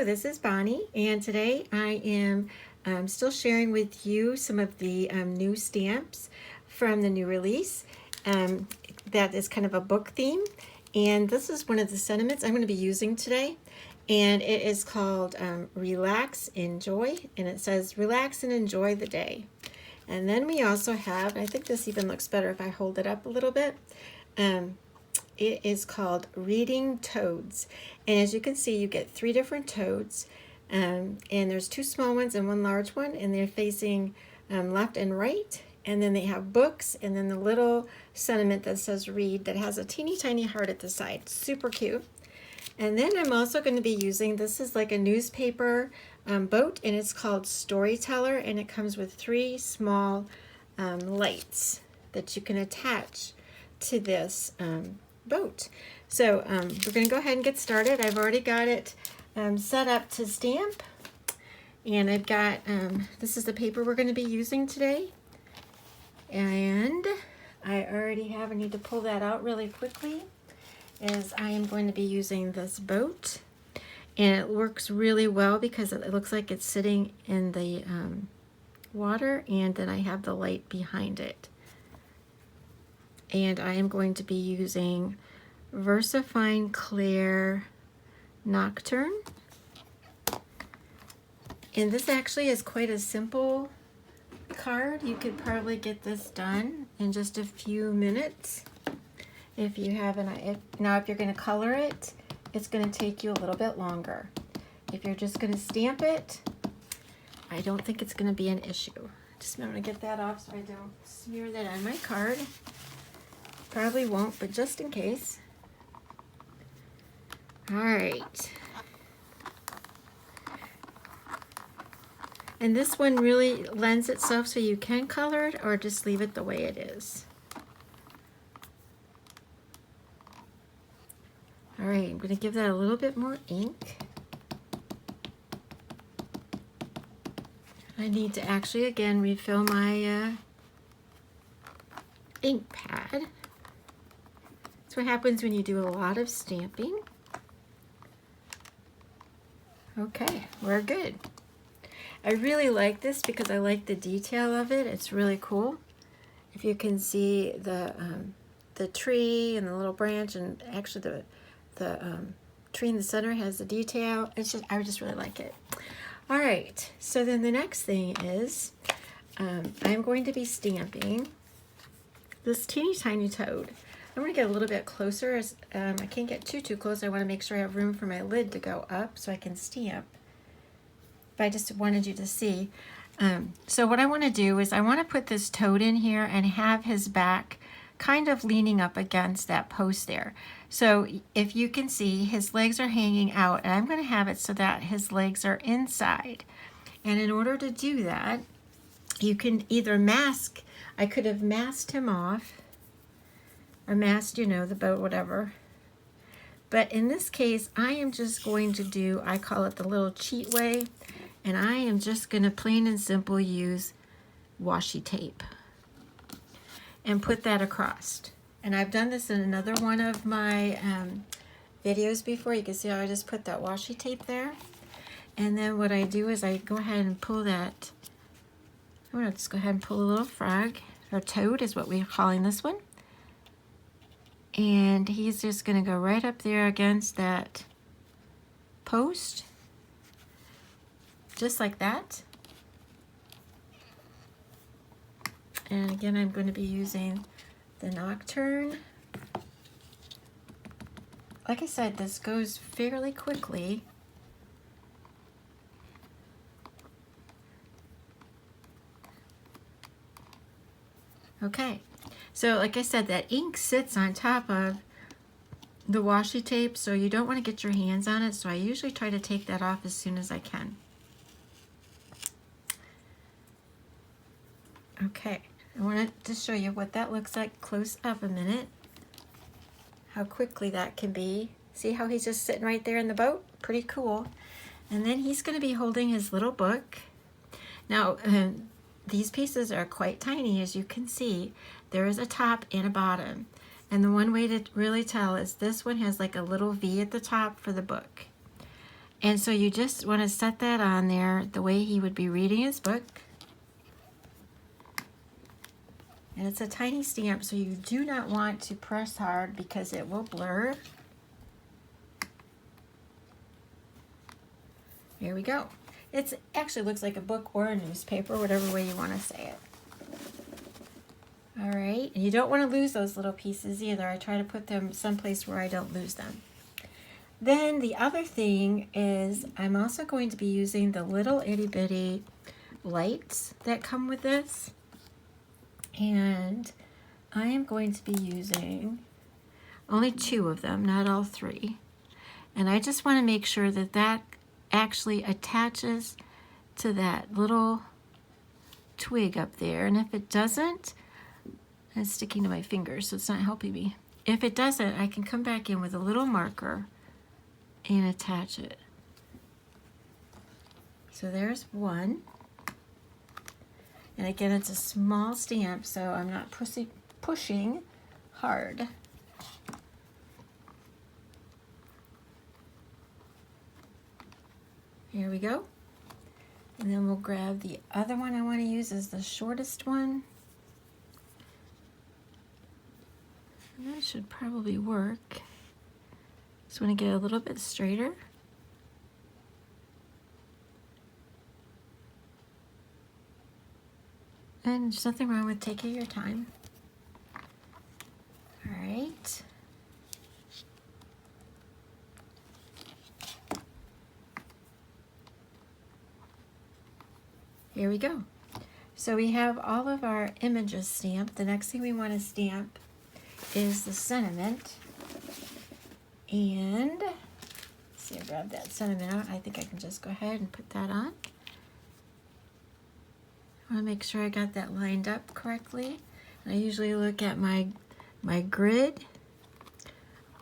Hello, this is Bonnie, and today I am still sharing with you some of the new stamps from the new release. That is kind of a book theme, and this is one of the sentiments I'm going to be using today, and it is called Relax, Enjoy, and it says relax and enjoy the day. And then we also have, I think this even looks better if I hold it up a little bit, it is called Reading Toads. And as you can see, you get 3 different toads. And there's 2 small ones and 1 large one. And they're facing left and right. And then they have books. And then the little sentiment that says read that has a teeny tiny heart at the side. Super cute. And then I'm also going to be using, this is like a newspaper boat. And it's called Storyteller. And it comes with 3 small lights that you can attach to this boat. So we're going to go ahead and get started. I've already got it set up to stamp, and I've got this is the paper we're going to be using today, and I already have, I need to pull that out really quickly, as I am going to be using this boat, and it works really well because it looks like it's sitting in the water, and then I have the light behind it. And I am going to be using VersaFine Clear Nocturne. And this actually is quite a simple card. You could probably get this done in just a few minutes. If you have now if you're going to color it, it's going to take you a little bit longer. If you're just going to stamp it, I don't think it's going to be an issue. Just want to get that off so I don't smear that on my card. Probably won't, but just in case. All right. And this one really lends itself so you can color it or just leave it the way it is. All right, I'm going to give that a little bit more ink. I need to actually, again, refill my ink pad. That's what happens when you do a lot of stamping. Okay, we're good. I really like this because I like the detail of it. It's really cool. If you can see the tree and the little branch, and actually the tree in the center has the detail. I just really like it. All right, so then the next thing is I'm going to be stamping this teeny tiny toad. I'm going to get a little bit closer. As I can't get too close. I want to make sure I have room for my lid to go up so I can stamp. But I just wanted you to see. So what I want to do is I want to put this toad in here and have his back kind of leaning up against that post there. So if you can see, his legs are hanging out, and I'm going to have it so that his legs are inside. And in order to do that, you can either mask, I could have masked him off, or masked, you know, the boat, whatever. But in this case, I am just going to do, I call it the little cheat way, and I am just going to plain and simple use washi tape and put that across. And I've done this in another one of my videos before. You can see how I just put that washi tape there. And then what I do is I go ahead and pull that, I'm going to just go ahead and pull a little frog, or toad is what we're calling this one. And he's just going to go right up there against that post, just like that. And again, I'm going to be using the Nocturne. Like I said, this goes fairly quickly. Okay. So like I said, that ink sits on top of the washi tape, so you don't want to get your hands on it, so I usually try to take that off as soon as I can. Okay, I wanted to show you what that looks like close up a minute, how quickly that can be. See how he's just sitting right there in the boat? Pretty cool. And then he's going to be holding his little book. Now, these pieces are quite tiny, as you can see. There is a top and a bottom. And the one way to really tell is this one has like a little V at the top for the book. And so you just want to set that on there the way he would be reading his book. And it's a tiny stamp, so you do not want to press hard because it will blur. Here we go. It actually looks like a book or a newspaper, whatever way you want to say it. All right, and you don't want to lose those little pieces either. I try to put them someplace where I don't lose them. Then the other thing is I'm also going to be using the little itty bitty lights that come with this. And I am going to be using only 2 of them, not all 3. And I just want to make sure that that actually attaches to that little twig up there. And if it doesn't, it's sticking to my fingers, so it's not helping me. If it doesn't, I can come back in with a little marker and attach it. So there's one. And again, it's a small stamp, so I'm not pushing hard. Here we go. And then we'll grab the other one I want to use is the shortest one. And that should probably work. Just want to get a little bit straighter. And there's nothing wrong with taking your time. All right. Here we go. So we have all of our images stamped. The next thing we want to stamp is the sentiment. And let's see, I grabbed that sentiment out. I think I can just go ahead and put that on. I want to make sure I got that lined up correctly. And I usually look at my grid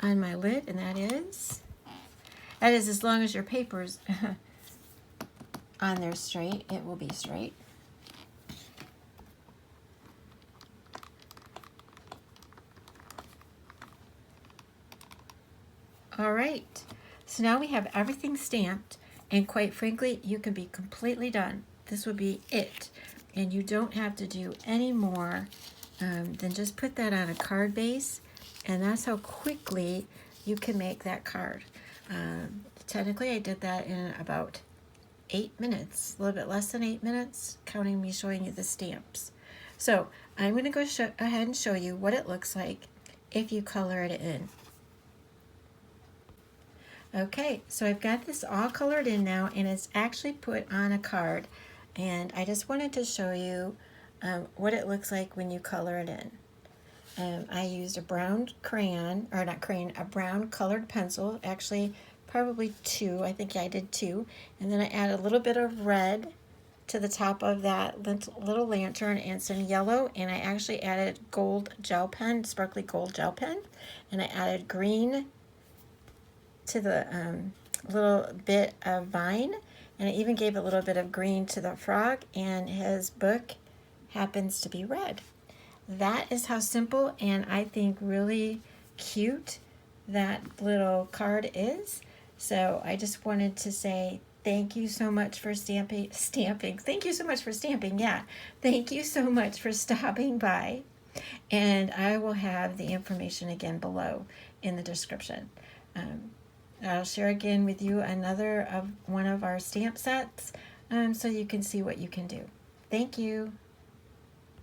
on my lid, and that is as long as your paper's on there straight, it will be straight. All right, so now we have everything stamped, and quite frankly, you can be completely done. This would be it, and you don't have to do any more than just put that on a card base, and that's how quickly you can make that card. Technically, I did that in about 8 minutes, a little bit less than 8 minutes, counting me showing you the stamps. So I'm going to go ahead and show you what it looks like if you color it in. Okay, so I've got this all colored in now, and it's actually put on a card, and I just wanted to show you what it looks like when you color it in. I used a brown crayon, or not crayon, a brown colored pencil, actually probably 2, I think I did 2, and then I added a little bit of red to the top of that little lantern and some yellow, and I actually added gold gel pen, sparkly gold gel pen, and I added green to the little bit of vine, and I even gave a little bit of green to the frog, and his book happens to be red. That is how simple and I think really cute that little card is. So I just wanted to say thank you so much for stamping. Thank you so much for stamping, yeah. Thank you so much for stopping by. And I will have the information again below in the description. I'll share again with you one of our stamp sets so you can see what you can do. Thank you.